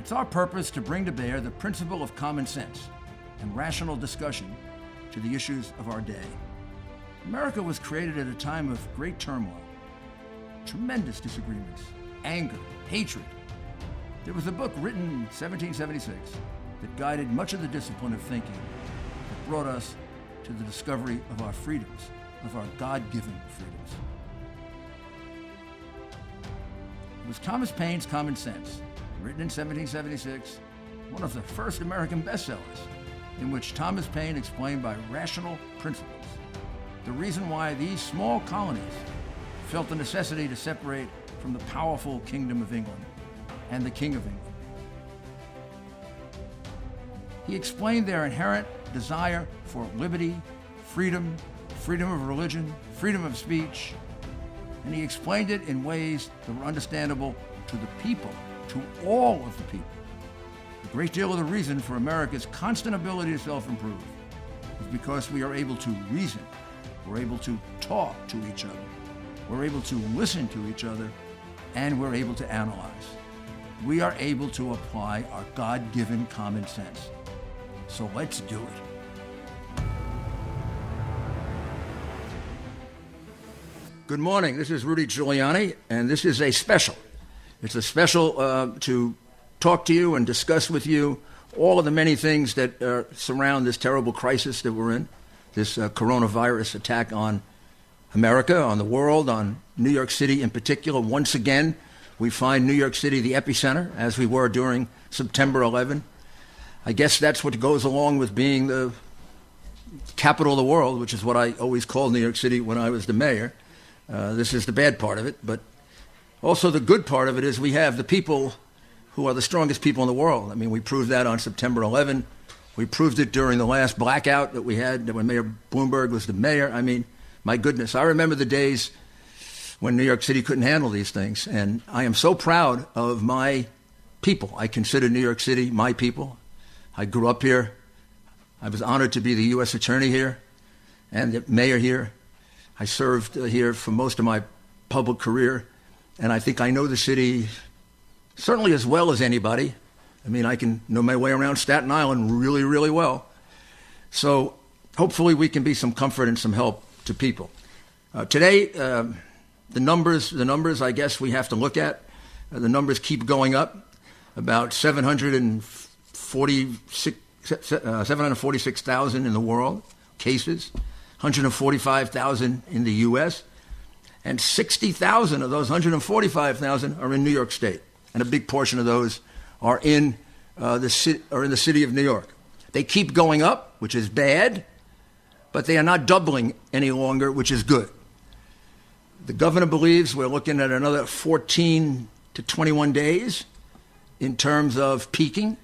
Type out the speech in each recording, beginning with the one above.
It's our purpose to bring to bear the principle of common sense and rational discussion to the issues of our day. America was created at a time of great turmoil, tremendous disagreements, anger, hatred. There was a book written in 1776 that guided much of the discipline of thinking that brought us to the discovery of our freedoms, of our God-given freedoms. It was Thomas Paine's Common Sense, written in 1776, one of the first American bestsellers, in which Thomas Paine explained by rational principles the reason why these small colonies felt the necessity to separate from the powerful Kingdom of England and the King of England. He explained their inherent desire for liberty, freedom, freedom of religion, freedom of speech, and he explained it in ways that were understandable to the people, to all of the people. A great deal of the reason for America's constant ability to self-improve is because we are able to reason, we're able to talk to each other, we're able to listen to each other, and we're able to analyze. We are able to apply our God-given common sense. So let's do it. Good morning. This is Rudy Giuliani, and this is a special. It's a special to talk to you and discuss with you all of the many things that surround this terrible crisis that we're in, this coronavirus attack on America, on the world, on New York City in particular. Once again, we find New York City the epicenter, as we were during September 11. I guess that's what goes along with being the capital of the world, which is what I always called New York City when I was the mayor. This is the bad part of it, but also the good part of it is we have the people who are the strongest people in the world. I mean, we proved that on September 11. We proved it during the last blackout that we had when Mayor Bloomberg was the mayor. I mean, my goodness, I remember the days when New York City couldn't handle these things, and I am so proud of my people. I consider New York City my people. I grew up here. I was honored to be the U.S. attorney here and the mayor here. I served here for most of my public career, and I think I know the city certainly as well as anybody. I mean, I can know my way around Staten Island really, really well. So hopefully we can be some comfort and some help to people. Today, the numbers I guess we have to look at. The numbers keep going up. About 746,000 in the world, cases, 145,000 in the U.S., and 60,000 of those 145,000 are in New York State, and a big portion of those are in the city of New York. They keep going up, which is bad, but they are not doubling any longer, which is good. The governor believes we're looking at another 14 to 21 days in terms of peaking.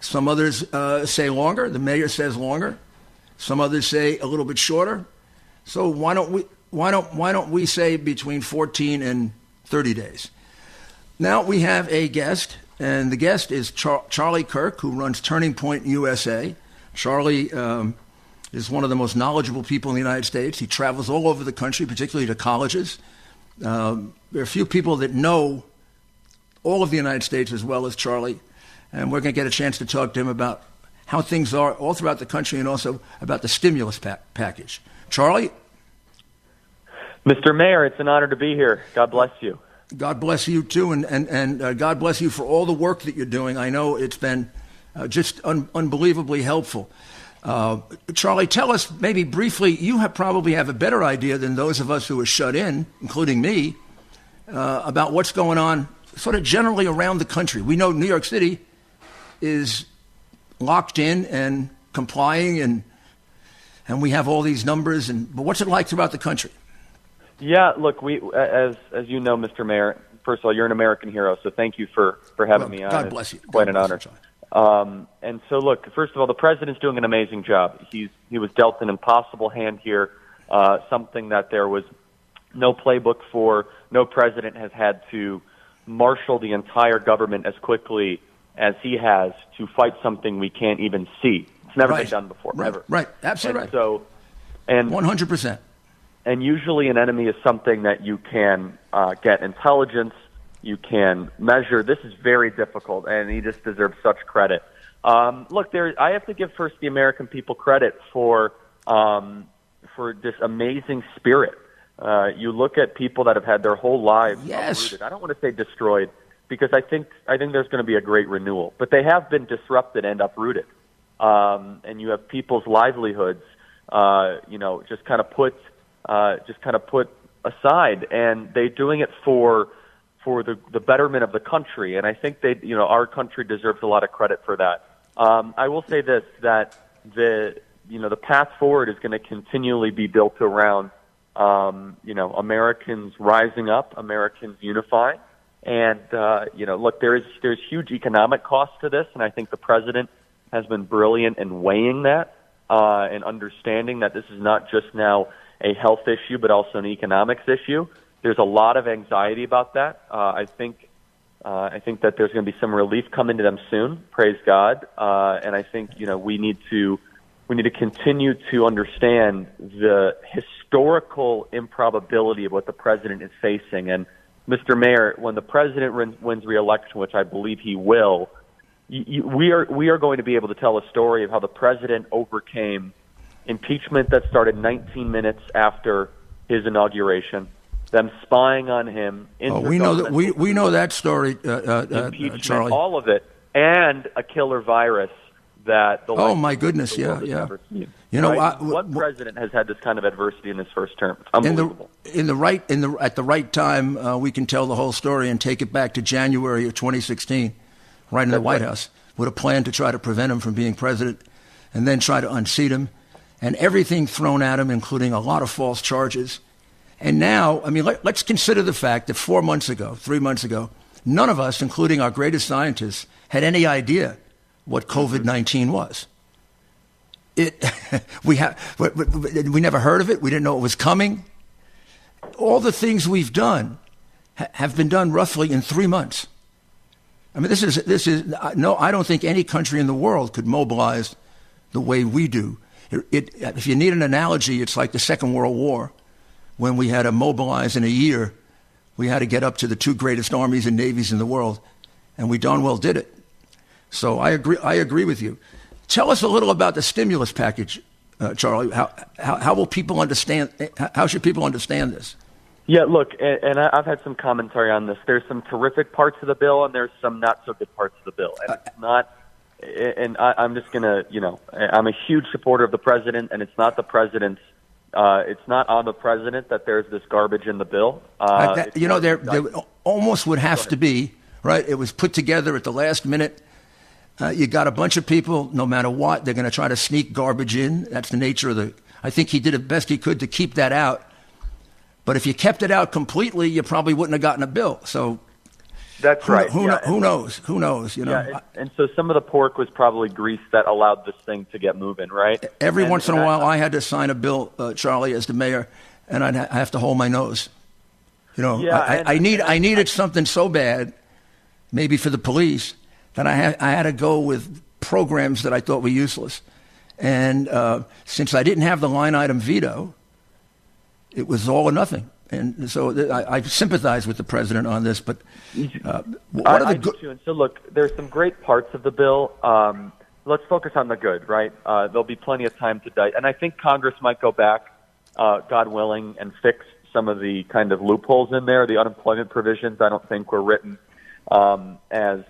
Some others say longer. The mayor says longer. Some others say a little bit shorter. So why don't we say between 14 and 30 days? Now we have a guest, and the guest is Charlie Kirk, who runs Turning Point USA. Charlie is one of the most knowledgeable people in the United States. He travels all over the country, particularly to colleges. There are a few people that know all of the United States as well as Charlie, and we're going to get a chance to talk to him about how things are all throughout the country and also about the stimulus package. Charlie? Mr. Mayor, it's an honor to be here. God bless you. God bless you, too, and God bless you for all the work that you're doing. I know it's been just unbelievably helpful. Charlie, tell us maybe briefly, you probably have a better idea than those of us who are shut in, including me, about what's going on sort of generally around the country. We know New York City is locked in and complying, and we have all these numbers. But what's it like throughout the country? Yeah, look, we as you know, Mr. Mayor, first of all, you're an American hero, so thank you for having me on. God bless you. It's quite an honor. And so, look, first of all, the president's doing an amazing job. He was dealt an impossible hand here, something that there was no playbook for. No president has had to marshal the entire government as quickly as he has to fight something we can't even see. It's never been done before, ever. Right, absolutely right. So, and 100%. And usually an enemy is something that you can get intelligence you can measure. This is very difficult, and he just deserves such credit. Look, I have to give first the American people credit for this amazing spirit. You look at people that have had their whole lives uprooted. I don't want to say destroyed, because I think there's going to be a great renewal, but they have been disrupted and uprooted. And you have people's livelihoods, just kind of put aside, and they're doing it for the betterment of the country. And I think our country deserves a lot of credit for that. I will say this, that the path forward is going to continually be built around, Americans rising up, Americans unifying. And, look, there's huge economic cost to this, and I think the president has been brilliant in weighing that and understanding that this is not just now a health issue, but also an economics issue. There's a lot of anxiety about that. I think that there's going to be some relief coming to them soon. Praise God. And I think we need to continue to understand the historical improbability of what the president is facing. And Mr. Mayor, when the president wins re-election, which I believe he will, we are going to be able to tell a story of how the president overcame impeachment that started 19 minutes after his inauguration, them spying on him. We know that story, impeachment, Charlie. all of it, and a killer virus that. My goodness, yeah. Never seen. What president has had this kind of adversity in his first term? It's unbelievable. At the right time, we can tell the whole story and take it back to January of 2016, right in the White House, with a plan to try to prevent him from being president, and then try to unseat him, and everything thrown at him, including a lot of false charges. And now, let's consider the fact that 3 months ago, none of us, including our greatest scientists, had any idea what COVID-19 was. We never heard of it. We didn't know it was coming. All the things we've done have been done roughly in 3 months. I don't think any country in the world could mobilize the way we do. If you need an analogy, it's like the Second World War, when we had to mobilize in a year. We had to get up to the two greatest armies and navies in the world, and we darn well did it. So I agree with you. Tell us a little about the stimulus package, Charlie. How will people understand? How should people understand this? Yeah, look, and I've had some commentary on this. There's some terrific parts of the bill, and there's some not so good parts of the bill. And it's not. And I'm just gonna, I'm a huge supporter of the president, and it's not the president's. It's not on the president that there's this garbage in the bill. There almost would have to be, right? It was put together at the last minute. You got a bunch of people, no matter what, they're going to try to sneak garbage in. That's the nature of I think he did the best he could to keep that out. But if you kept it out completely, you probably wouldn't have gotten a bill. So that's right. Who knows? Who knows? Yeah, and so some of the pork was probably grease that allowed this thing to get moving, right? Every once in a while, I had to sign a bill, Charlie, as the mayor, and I have to hold my nose. I needed something so bad, maybe for the police, that I had to go with programs that I thought were useless. And since I didn't have the line item veto, it was all or nothing. And so I sympathize with the president on this. But I do too. And so, look, there's some great parts of the bill. Let's focus on the good, right? There'll be plenty of time to die. And I think Congress might go back, God willing, and fix some of the kind of loopholes in there. The unemployment provisions, I don't think, were written as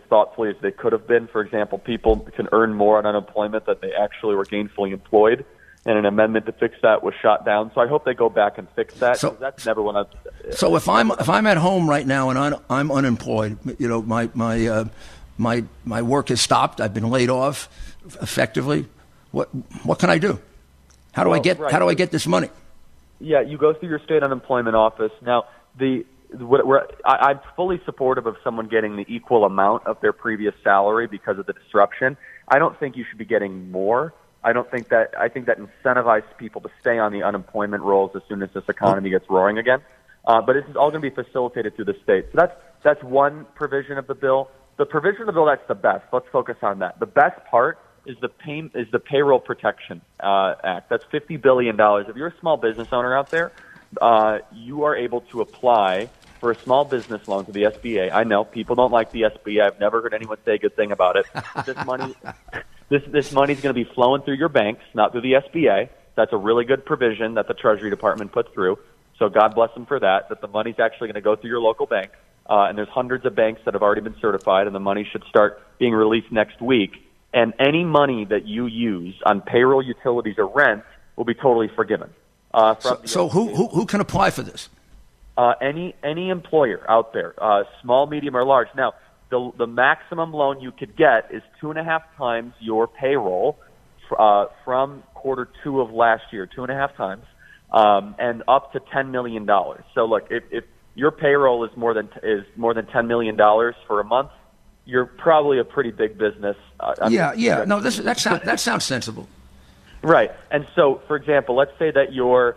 thoughtfully as they could have been. For example, people can earn more on unemployment than they actually were gainfully employed, and an amendment to fix that was shot down. So I hope they go back and fix that. So that's never one. So if I'm at home right now and I'm unemployed, my work has stopped. I've been laid off, effectively. What can I do? How do I get this money? Yeah, you go through your state unemployment office. Now I'm fully supportive of someone getting the equal amount of their previous salary because of the disruption. I don't think you should be getting more. I think that incentivizes people to stay on the unemployment rolls as soon as this economy gets roaring again. But this is all going to be facilitated through the state. So that's one provision of the bill. The provision of the bill that's the best. Let's focus on that. The best part is the Payroll Protection Act. That's $50 billion. If you're a small business owner out there, you are able to apply for a small business loan to the SBA. I know people don't like the SBA. I've never heard anyone say a good thing about it. But this money is going to be flowing through your banks, not through the SBA. That's a really good provision that the Treasury Department put through. So God bless them for that. That the money's actually going to go through your local bank. And there's hundreds of banks that have already been certified, and the money should start being released next week. And any money that you use on payroll, utilities, or rent will be totally forgiven. So who can apply for this? Any employer out there, small, medium, or large. Now, the maximum loan you could get is 2.5 times your payroll from Q2 of last year, 2.5 times, and up to $10 million. So, look, if your payroll is more than $10 million for a month, you're probably a pretty big business. No, that sounds sensible. Right. And so, for example, let's say that you're,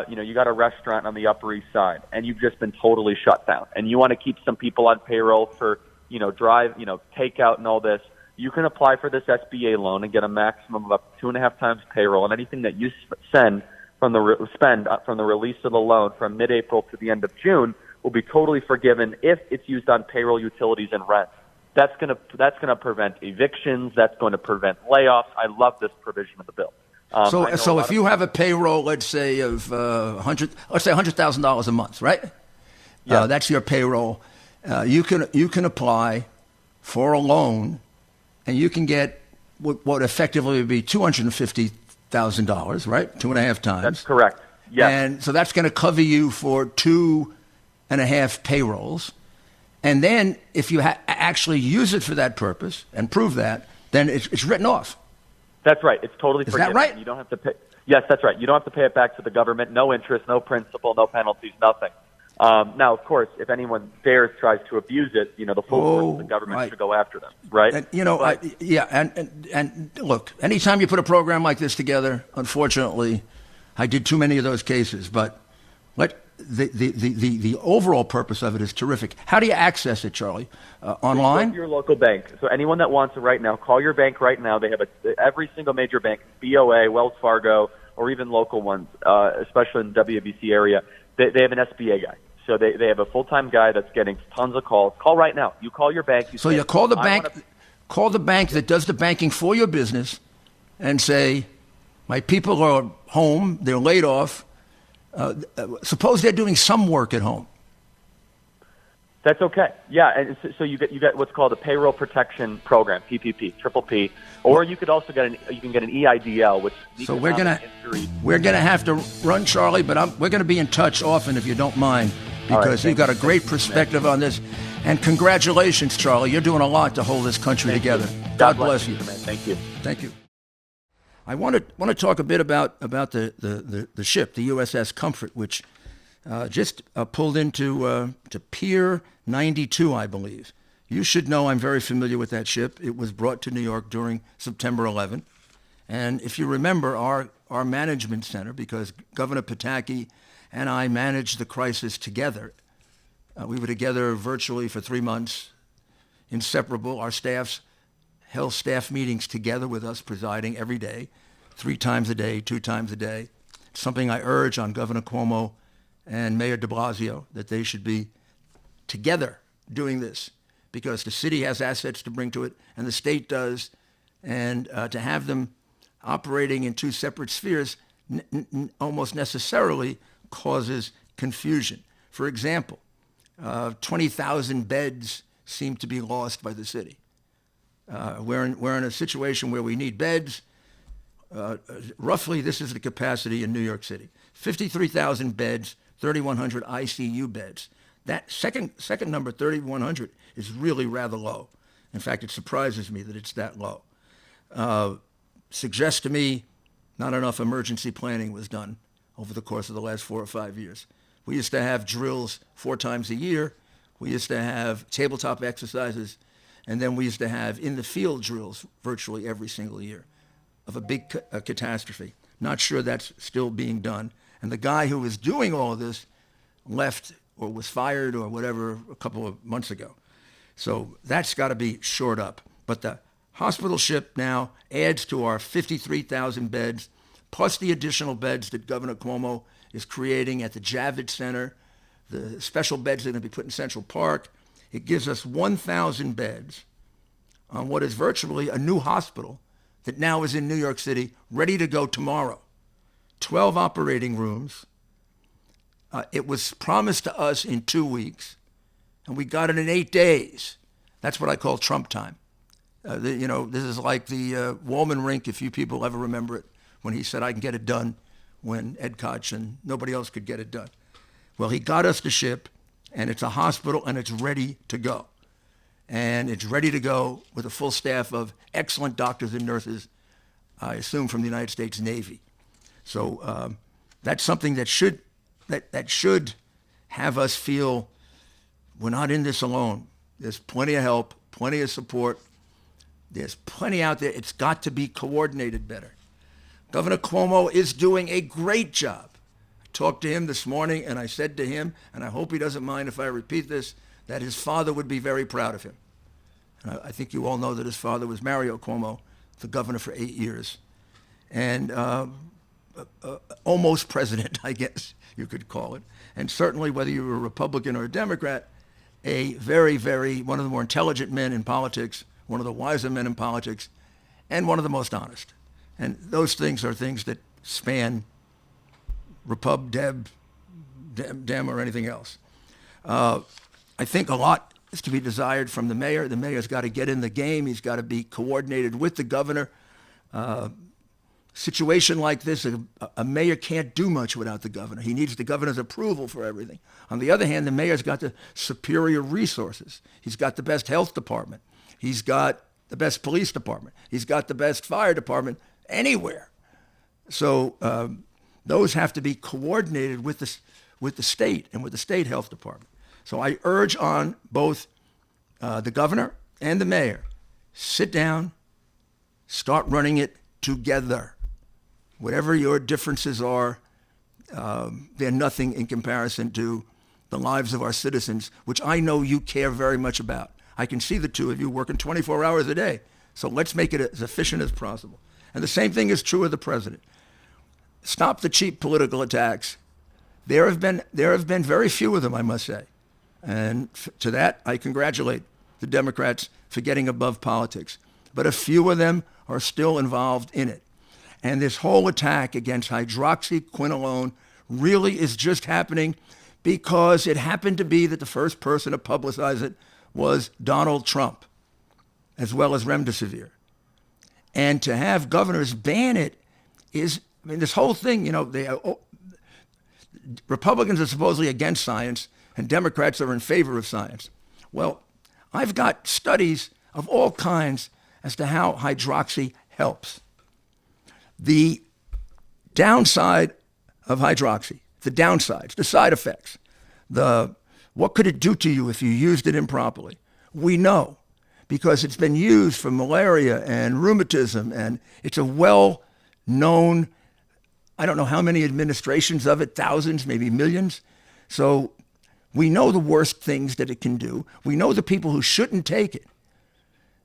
you got a restaurant on the Upper East Side and you've just been totally shut down and you want to keep some people on payroll for, takeout and all this. You can apply for this SBA loan and get a maximum of up to 2.5 times payroll, and anything that you spend from the release of the loan from mid-April to the end of June will be totally forgiven if it's used on payroll, utilities, and rent. That's going to prevent evictions. That's going to prevent layoffs. I love this provision of the bill. So if you have a payroll, let's say of $100,000 a month, right? Yeah. That's your payroll. You can apply for a loan, and you can get what effectively would be $250,000, right? 2.5 times. That's correct. Yeah. And so that's going to cover you for 2.5 payrolls. And then if you actually use it for that purpose and prove that, then it's written off. That's right. It's totally forgiven. Is that right? You don't have to pay. Yes, that's right. You don't have to pay it back to the government. No interest, no principal, no penalties, nothing. Now, of course, if anyone tries to abuse it, the full force of the government should go after them, right? And, and look, anytime you put a program like this together, unfortunately, I did too many of those cases, but the overall purpose of it is terrific. How do you access it, Charlie? Online? Your local bank. So anyone that wants it right now, call your bank right now. They have every single major bank, BOA, Wells Fargo, or even local ones, especially in the WABC area. They have an SBA guy. So they have a full-time guy that's getting tons of calls. Call right now. You call your bank. You call the bank. Call the bank that does the banking for your business, and say, "My people are home. They're laid off. Suppose they're doing some work at home." That's okay. Yeah, and so you get what's called a payroll protection program, PPP, triple P, or you could also get an EIDL, which. So we're gonna have to run, Charlie, but we're gonna be in touch often if you don't mind, because you've got a great perspective on this. And congratulations, Charlie. You're doing a lot to hold this country together. God bless you. Man. Thank you. Thank you. I want to talk a bit about the ship, the USS Comfort, which just pulled into to Pier 92, I believe. You should know I'm very familiar with that ship. It was brought to New York during September 11. And if you remember, our management center, because Governor Pataki and I managed the crisis together. We were together virtually for 3 months, inseparable. Our staffs held staff meetings together with us presiding every day, 3 times a day, 2 times a day. It's something I urge on Governor Cuomo and Mayor de Blasio, that they should be together doing this, because the city has assets to bring to it and the state does, and to have them operating in 2 separate spheres almost necessarily causes confusion. For example, 20,000 beds seem to be lost by the city. We're in a situation where we need beds. Roughly, this is the capacity in New York City: 53,000 beds, 3,100 ICU beds. That second number, 3,100, is really rather low. In fact, it surprises me that it's that low. Suggests to me not enough emergency planning was done over the course of the last 4 or 5 years. We used to have drills 4 times a year. We used to have tabletop exercises. And then we used to have in-the-field drills virtually every single year of a big catastrophe. Not sure that's still being done. And the guy who was doing all of this left or was fired or whatever a couple of months ago. So that's got to be shored up. But the hospital ship now adds to our 53,000 beds, plus the additional beds that Governor Cuomo is creating at the Javits Center The special beds are going to be put in Central Park. It gives us 1,000 beds on what is virtually a new hospital that now is in New York City, ready to go tomorrow. 12 operating rooms. It was promised to us in 2 weeks, and we got it in 8 days. That's what I call Trump time. This is like the Wallman Rink, if you people ever remember it, when he said, I can get it done, when Ed Koch and nobody else could get it done. Well, he got us the ship, and it's a hospital, and it's ready to go. And it's ready to go with a full staff of excellent doctors and nurses, I assume from the United States Navy. So that's something that should have us feel we're not in this alone. There's plenty of help, plenty of support. There's plenty out there. It's got to be coordinated better. Governor Cuomo is doing a great job. I talked to him this morning, and I said to him, and I hope he doesn't mind if I repeat this, that his father would be very proud of him. And I think you all know that his father was Mario Cuomo, the governor for 8 years. And almost president, I guess you could call it. And certainly whether you were a Republican or a Democrat, a very, very, one of the more intelligent men in politics, one of the wiser men in politics, and one of the most honest. And those things are things that span Repub, Dem, or anything else. I think a lot is to be desired from the mayor. The mayor's got to get in the game. He's got to be coordinated with the governor. Situation like this, a mayor can't do much without the governor. He needs the governor's approval for everything. On the other hand, the mayor's got the superior resources. He's got the best health department. He's got the best police department. He's got the best fire department anywhere. So those have to be coordinated with the state and with the state health department. So I urge on both the governor and the mayor, sit down, start running it together. Whatever your differences are, they're nothing in comparison to the lives of our citizens, which I know you care very much about. I can see the two of you working 24 hours a day. So let's make it as efficient as possible. And the same thing is true of the president. Stop the cheap political attacks. There have been very few of them, I must say. And to that, I congratulate the Democrats for getting above politics. But a few of them are still involved in it. And this whole attack against hydroxyquinoline really is just happening because it happened to be that the first person to publicize it was Donald Trump, as well as remdesivir. And to have governors ban it is, I mean, this whole thing, Republicans are supposedly against science and Democrats are in favor of science. Well, I've got studies of all kinds as to how hydroxy helps. The downside of hydroxy, the downsides, the side effects, what could it do to you if you used it improperly? We know because it's been used for malaria and rheumatism, and it's a well-known, I don't know how many administrations of it, thousands, maybe millions. So we know the worst things that it can do. We know the people who shouldn't take it.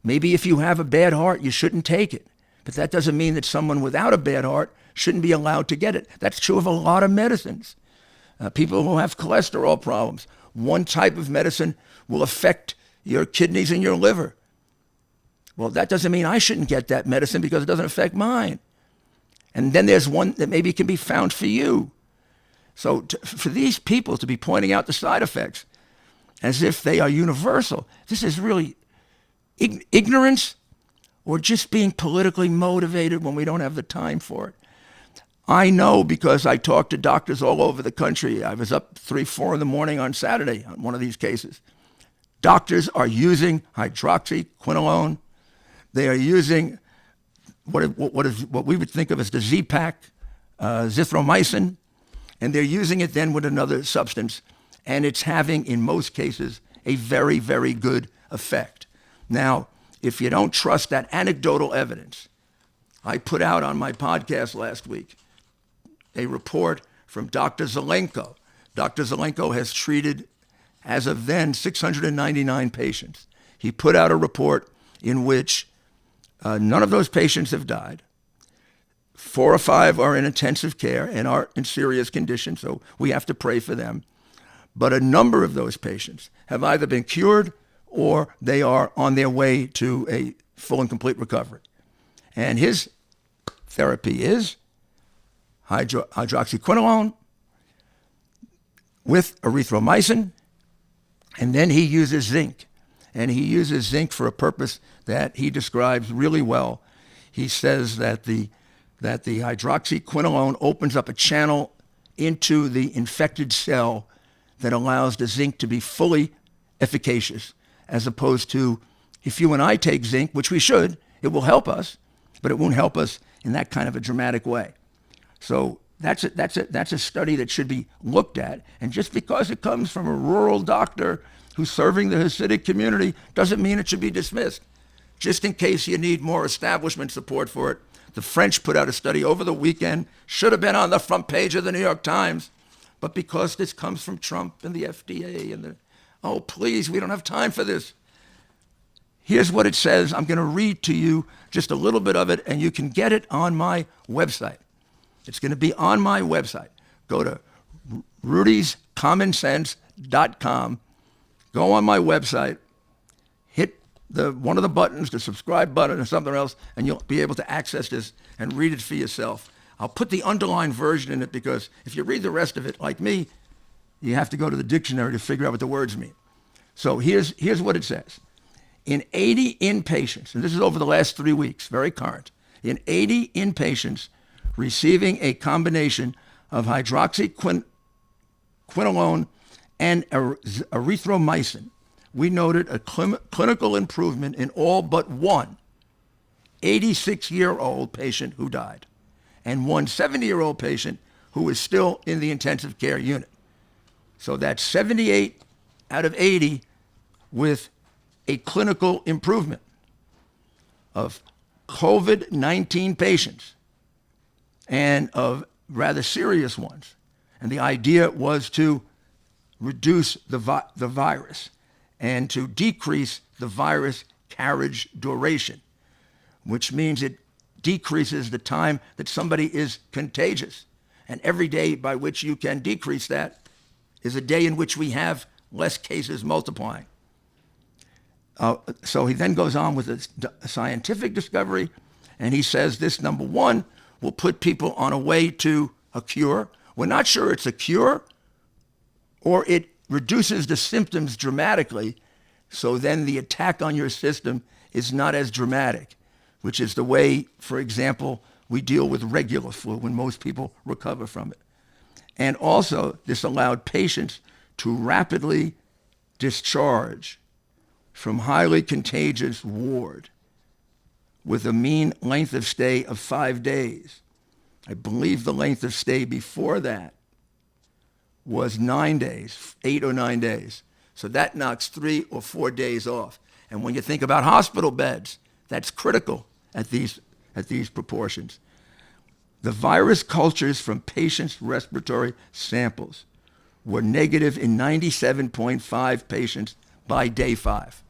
Maybe if you have a bad heart, you shouldn't take it. But that doesn't mean that someone without a bad heart shouldn't be allowed to get it. That's true of a lot of medicines. People who have cholesterol problems, one type of medicine will affect your kidneys and your liver. Well, that doesn't mean I shouldn't get that medicine because it doesn't affect mine. And then there's one that maybe can be found for you. So for these people to be pointing out the side effects as if they are universal, this is really ignorance or just being politically motivated when we don't have the time for it. I know because I talked to doctors all over the country. I was up 3, 4 in the morning on Saturday on one of these cases. Doctors are using hydroxyquinoline. They are using what we would think of as the Z-Pak, zithromycin, and they're using it then with another substance, and it's having, in most cases, a very, very good effect. Now, if you don't trust that anecdotal evidence, I put out on my podcast last week a report from Dr. Zelenko. Dr. Zelenko has treated, as of then, 699 patients. He put out a report in which none of those patients have died. 4 or 5 are in intensive care and are in serious condition, so we have to pray for them. But a number of those patients have either been cured or they are on their way to a full and complete recovery. And his therapy is hydroxyquinoline with erythromycin, and then he uses zinc. And he uses zinc for a purpose that he describes really well. He says that the hydroxyquinoline opens up a channel into the infected cell that allows the zinc to be fully efficacious, as opposed to if you and I take zinc, which we should, it will help us, but it won't help us in that kind of a dramatic way. So that's a study that should be looked at. And just because it comes from a rural doctor who's serving the Hasidic community doesn't mean it should be dismissed. Just in case you need more establishment support for it, the French put out a study over the weekend, should have been on the front page of the New York Times, but because this comes from Trump and the FDA and oh, please, we don't have time for this. Here's what it says. I'm going to read to you just a little bit of it, and you can get it on my website. It's going to be on my website. Go to rudyscommonsense.com. Go on my website, hit one of the buttons, the subscribe button or something else, and you'll be able to access this and read it for yourself. I'll put the underlined version in it because if you read the rest of it, like me, you have to go to the dictionary to figure out what the words mean. So here's what it says. In 80 inpatients, and this is over the last 3 weeks, very current, in 80 inpatients receiving a combination of hydroxyquinoline and erythromycin, we noted a clinical improvement in all but one 86-year-old patient who died and one 70-year-old patient who is still in the intensive care unit. So that's 78 out of 80 with a clinical improvement of COVID-19 patients and of rather serious ones. And the idea was to reduce the virus and to decrease the virus carriage duration, which means it decreases the time that somebody is contagious. And every day by which you can decrease that is a day in which we have less cases multiplying. So he then goes on with a scientific discovery, and he says this, number one, will put people on a way to a cure. We're not sure it's a cure or it reduces the symptoms dramatically, so then the attack on your system is not as dramatic, which is the way, for example, we deal with regular flu when most people recover from it. And also, this allowed patients to rapidly discharge from highly contagious ward with a mean length of stay of 5 days. I believe the length of stay before that was 9 days, 8 or 9 days. So that knocks 3 or 4 days off. And when you think about hospital beds, that's critical at these proportions. The virus cultures from patients' respiratory samples were negative in 97.5 patients by day 5.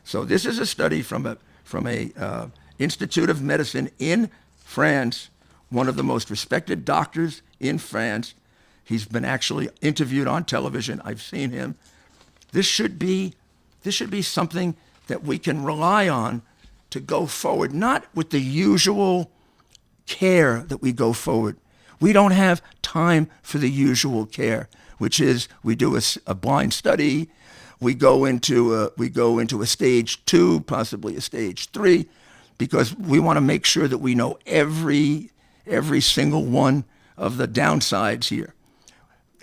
So this is a study from a Institute of Medicine in France, one of the most respected doctors in France. He's been actually interviewed on television. I've seen him. This should be something that we can rely on to go forward, not with the usual care that we go forward. We don't have time for the usual care, which is we do a blind study, we go into a stage 2, possibly a stage 3, because we want to make sure that we know every single one of the downsides here.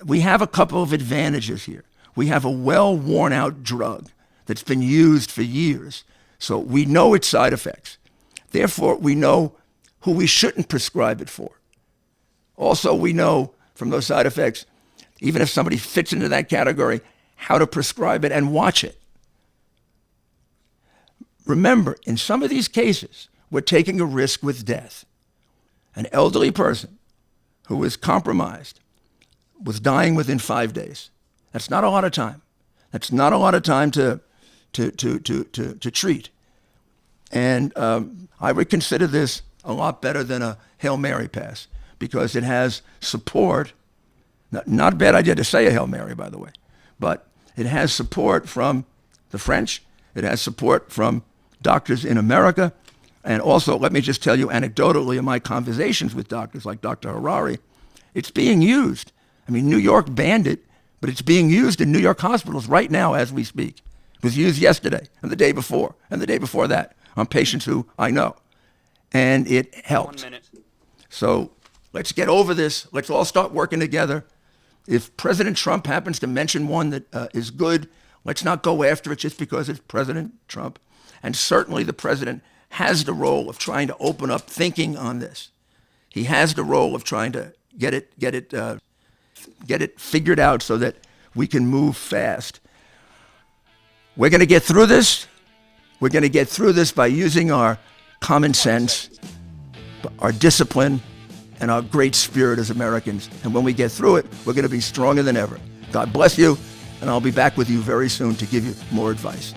We have a couple of advantages here. We have a well worn out drug that's been used for years, so we know its side effects. Therefore, we know who we shouldn't prescribe it for. Also, we know from those side effects, even if somebody fits into that category, how to prescribe it and watch it. Remember, in some of these cases, we're taking a risk with death. An elderly person who was compromised was dying within 5 days. That's not a lot of time. That's not a lot of time to treat. And I would consider this a lot better than a Hail Mary pass because it has support Not a bad idea to say a Hail Mary, by the way. But it has support from the French. It has support from doctors in America. And also, let me just tell you anecdotally in my conversations with doctors like Dr. Hariri, it's being used. I mean, New York banned it, but it's being used in New York hospitals right now as we speak. It was used yesterday and the day before and the day before that on patients who I know. And it helped. 1 minute. So let's get over this. Let's all start working together. If President Trump happens to mention one that is good, let's not go after it just because it's President Trump. And certainly the president has the role of trying to open up thinking on this. He has the role of trying to get it figured out so that we can move fast. We're going to get through this. We're going to get through this by using our common sense, our discipline, and our great spirit as Americans. And when we get through it, we're going to be stronger than ever. God bless you, and I'll be back with you very soon to give you more advice.